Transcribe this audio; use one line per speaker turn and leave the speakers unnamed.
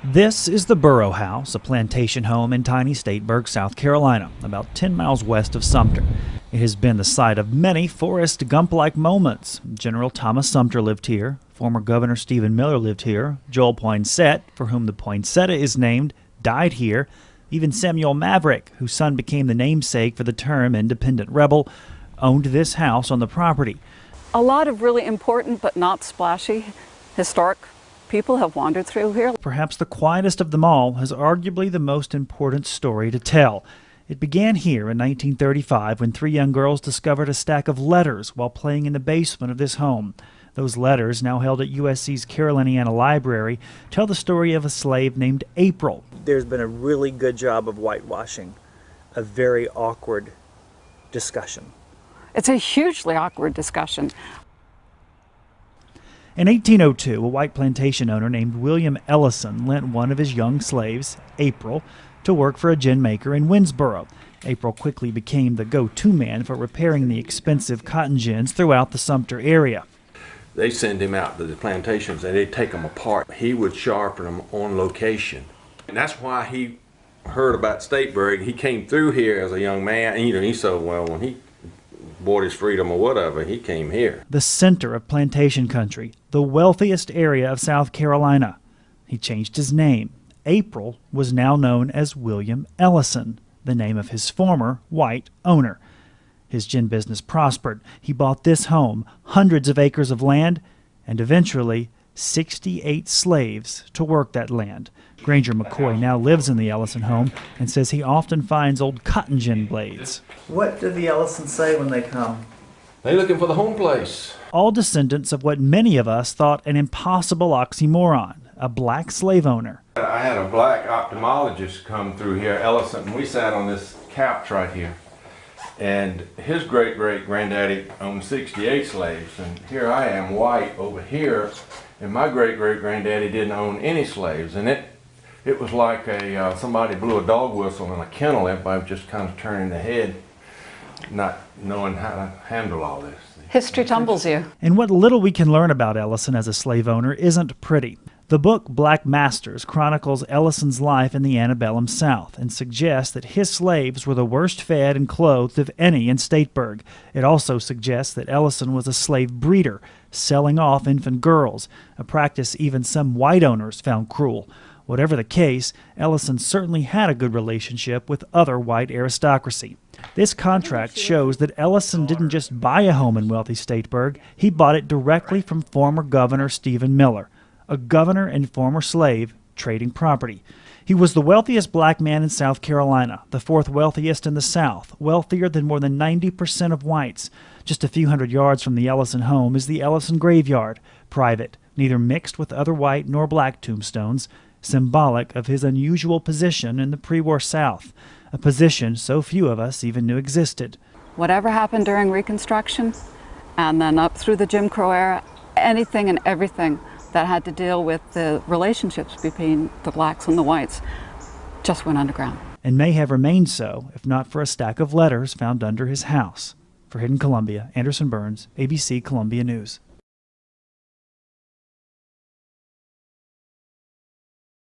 This is the Burrow House, a plantation home in tiny Statesburg, South Carolina, about 10 miles west of Sumter. It has been the site of many Forrest Gump-like moments. General Thomas Sumter lived here. Former Governor Stephen Miller lived here. Joel Poinsett, for whom the poinsettia is named, died here. Even Samuel Maverick, whose son became the namesake for the term independent rebel, owned this house on the property.
A lot of really important but not splashy historic people have wandered through here.
Perhaps the quietest of them all is arguably the most important story to tell. It began here in 1935 when three young girls discovered a stack of letters while playing in the basement of this home. Those letters, now held at USC's Caroliniana Library, tell the story of a slave named April. There's been a really good job of whitewashing a very awkward discussion.
It's a hugely awkward discussion.
In 1802, a white plantation owner named William Ellison lent one of his young slaves, April, to work for a gin maker in Winnsboro. April quickly became the go-to man for repairing the expensive cotton gins throughout the Sumter area.
They send him out to the plantations and they take them apart. He would sharpen them on location. And that's why he heard about Statesburg. He came through here as a young man, and he said, well, when he bought his freedom or whatever, he came here.
The center of plantation country, the wealthiest area of South Carolina. He changed his name. April was now known as William Ellison, the name of his former white owner. His gin business prospered. He bought this home, hundreds of acres of land, and eventually 68 slaves to work that land. Granger McCoy now lives in the Ellison home and says he often finds old cotton gin blades. What do the Ellisons say when they come?
They're looking for the home place.
All descendants of what many of us thought an impossible oxymoron, a black slave owner.
I had a black ophthalmologist come through here, Ellison, and we sat on this couch right here. And his great-great-granddaddy owned 68 slaves, and here I am, white, over here, and my great-great-granddaddy didn't own any slaves. And it was like somebody blew a dog whistle in a kennel. Everybody was just kind of turning their head, not knowing how to handle all this.
History tumbles you.
And what little we can learn about Ellison as a slave owner isn't pretty. The book Black Masters chronicles Ellison's life in the antebellum South and suggests that his slaves were the worst fed and clothed of any in Statesburg. It also suggests that Ellison was a slave breeder, selling off infant girls, a practice even some white owners found cruel. Whatever the case, Ellison certainly had a good relationship with other white aristocracy. This contract shows that Ellison didn't just buy a home in wealthy Statesburg, he bought it directly from former Governor Stephen Miller, a governor and former slave trading property. He was the wealthiest black man in South Carolina, the fourth wealthiest in the South, wealthier than more than 90% of whites. Just a few hundred yards from the Ellison home is the Ellison graveyard, private, neither mixed with other white nor black tombstones, symbolic of his unusual position in the pre-war South, a position so few of us even knew existed.
Whatever happened during Reconstruction, and then up through the Jim Crow era, anything and everything that had to deal with the relationships between the blacks and the whites just went underground.
And may have remained so, if not for a stack of letters found under his house. For Hidden Columbia, Anderson Burns, ABC Columbia News.